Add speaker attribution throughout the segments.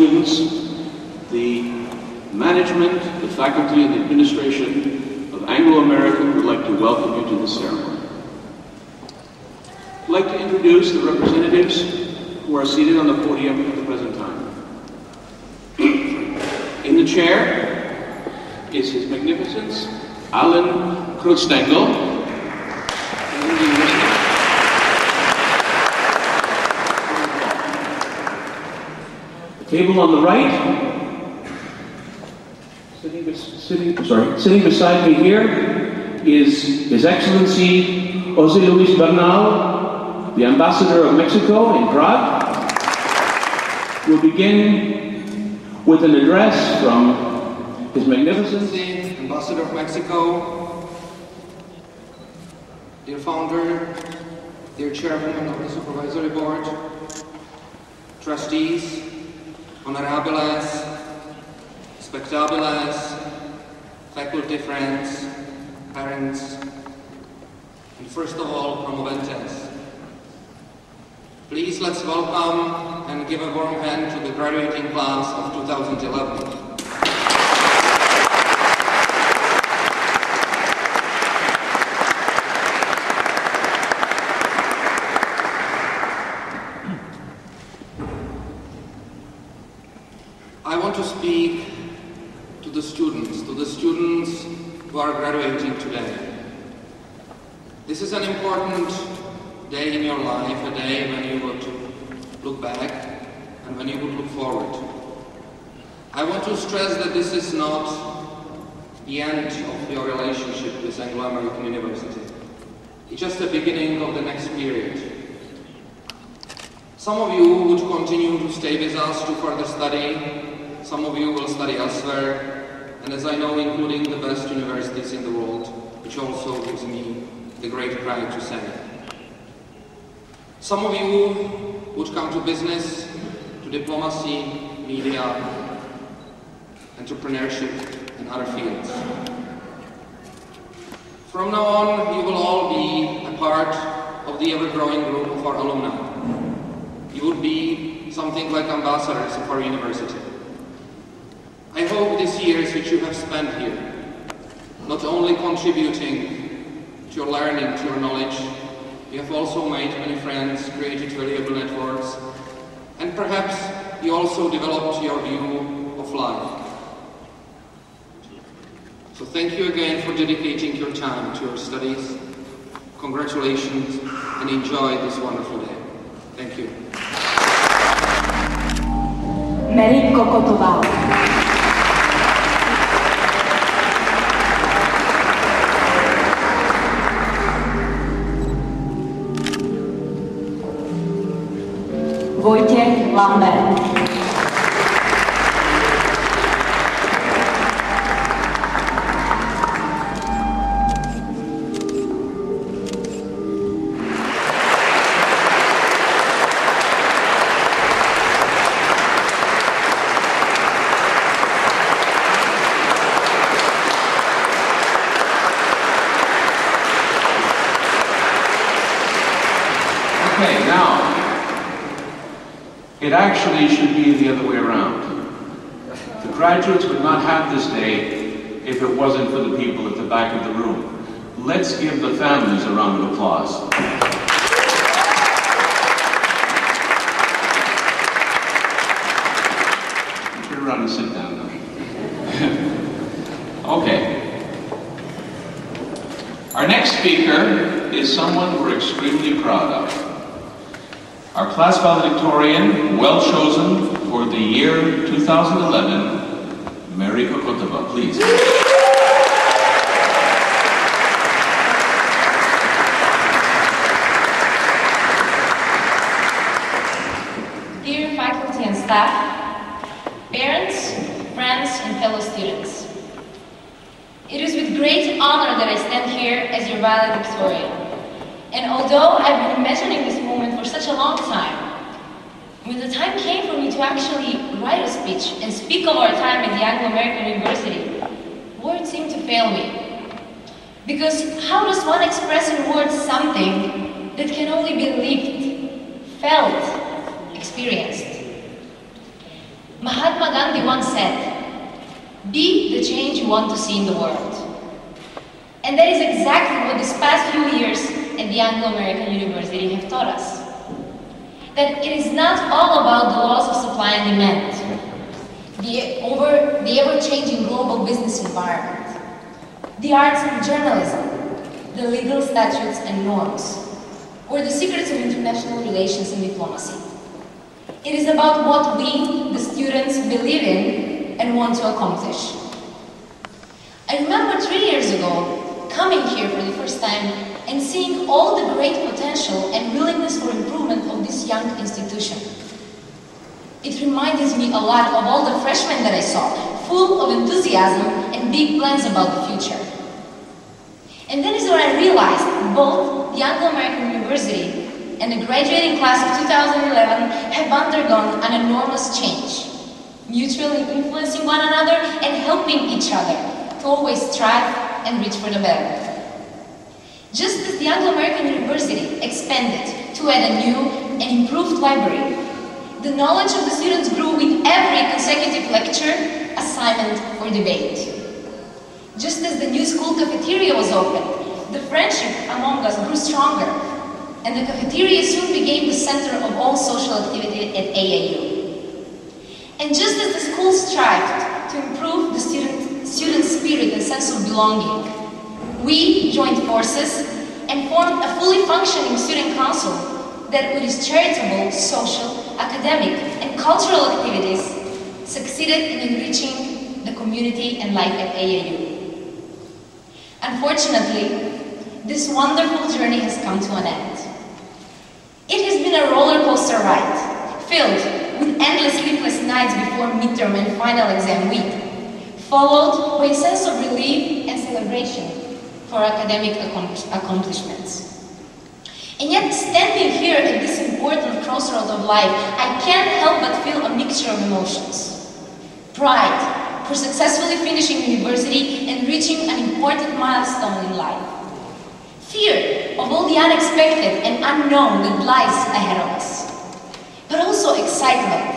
Speaker 1: students, the management, the faculty, and the administration of Anglo-American would like to welcome you to the ceremony. I'd like to introduce the representatives who are seated on the podium at the present time. In the chair is His Magnificence Alan Krutstengel. The table on the right, sitting beside me here is His Excellency José Luis Bernal, the Ambassador of Mexico in Prague. We'll begin with an address from His Magnificency,
Speaker 2: Ambassador of Mexico, dear founder, dear chairman of the supervisory board, trustees, honorables, spectables, faculty friends, parents, and first of all, promoventes. Please let's welcome and give a warm hand to the graduating class of 2011. I want to speak to the students who are graduating today. This is an important day in your life, a day when you would look back and when you would look forward. I want to stress that this is not the end of your relationship with Anglo-American University. It's just the beginning of the next period. Some of you would continue to stay with us to further study. Some of you will study elsewhere, and as I know, including the best universities in the world, which also gives me the great pride to say. Some of you would come to business, to diplomacy, media, entrepreneurship, and other fields. From now on, you will all be a part of the ever-growing group of our alumni. You would be something like ambassadors of our university. I hope these years which you have spent here, not only contributing to your learning, to your knowledge, you have also made many friends, created valuable networks, and perhaps you also developed your view of life. So thank you again for dedicating your time to your studies. Congratulations and enjoy this wonderful day. Thank you.
Speaker 3: Meri Kokotova. Lambert.
Speaker 1: Okay, now, it actually should be the other way around. The graduates would not have this day if it wasn't for the people at the back of the room. Let's give the families a round of applause. Turn around and sit down now. Okay. Our next speaker is someone we're extremely proud of. Our class valedictorian, well chosen for the year 2011, Meri Kokotova, please.
Speaker 4: Dear faculty and staff, parents, friends, and fellow students, it is with great honor that I stand here as your valedictorian. And although I've been imagining this moment for such a long time, when the time came for me to actually write a speech and speak of our time at the Anglo-American University, words seemed to fail me. Because how does one express in words something that can only be lived, felt, experienced? Mahatma Gandhi once said, "Be the change you want to see in the world." And that is exactly what these past few years at the Anglo-American University have taught us. That it is not all about the laws of supply and demand, the ever-changing global business environment, the arts and journalism, the legal statutes and norms, or the secrets of international relations and diplomacy. It is about what we, the students, believe in and want to accomplish. I remember 3 years ago coming here for the first time and seeing all the great potential and willingness for improvement of this young institution. It reminds me a lot of all the freshmen that I saw, full of enthusiasm and big plans about the future. And that is when I realized both the Anglo-American University and the graduating class of 2011 have undergone an enormous change, mutually influencing one another and helping each other to always strive and reach for the better. Just as the Anglo-American University expanded to add a new and improved library, the knowledge of the students grew with every consecutive lecture, assignment, or debate. Just as the new school cafeteria was opened, the friendship among us grew stronger, and the cafeteria soon became the center of all social activity at AAU. And just as the school strived to improve the student spirit and sense of belonging, we joined forces and formed a fully functioning student council that with its charitable, social, academic, and cultural activities succeeded in enriching the community and life at AAU. Unfortunately, this wonderful journey has come to an end. It has been a roller coaster ride, filled with endless sleepless nights before midterm and final exam week, followed by a sense of relief and celebration for academic accomplishments. And yet, standing here at this important crossroad of life, I can't help but feel a mixture of emotions. Pride for successfully finishing university and reaching an important milestone in life. Fear of all the unexpected and unknown that lies ahead of us. But also excitement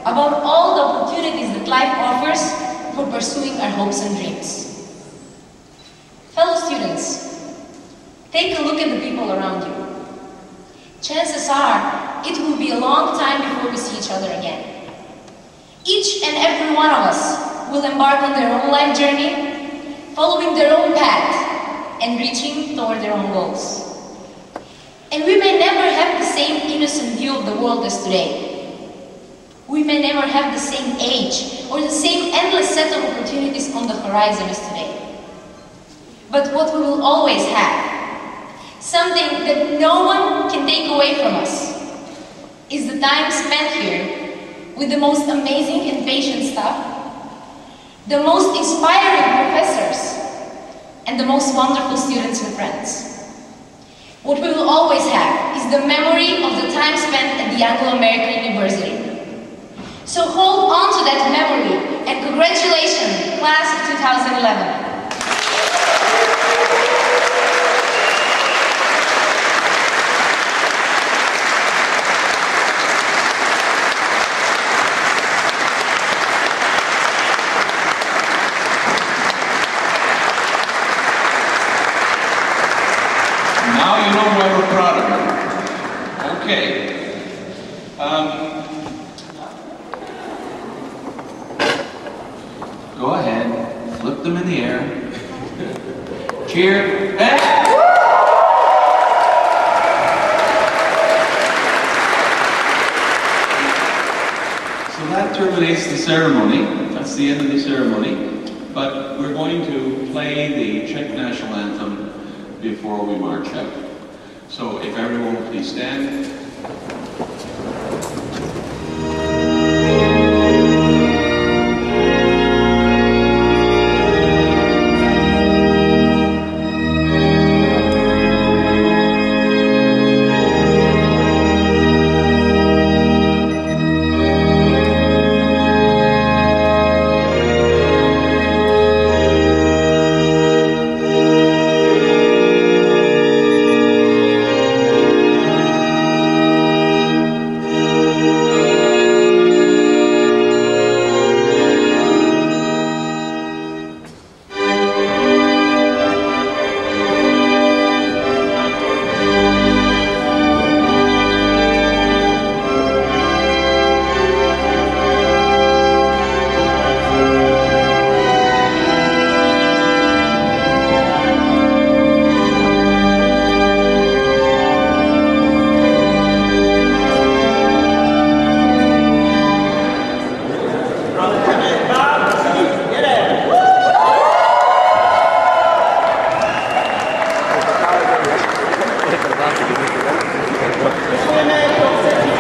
Speaker 4: about all the opportunities that life offers for pursuing our hopes and dreams. Fellow students, take a look at the people around you. Chances are, it will be a long time before we see each other again. Each and every one of us will embark on their own life journey, following their own path, and reaching toward their own goals. And we may never have the same innocent view of the world as today. We may never have the same age or the same endless set of opportunities on the horizon as today. But what we will always have, something that no one can take away from us, is the time spent here with the most amazing and patient staff, the most inspiring professors, and the most wonderful students and friends. What we will always have is the memory of the time spent at the Anglo-American University. So hold on to that memory, and congratulations, class of 2011.
Speaker 1: Go ahead, flip them in the air. Cheer. Hey! So that terminates the ceremony. That's the end of the ceremony. But we're going to play the Czech national anthem before we march out. So if everyone will please stand.
Speaker 5: Meri Kokotova.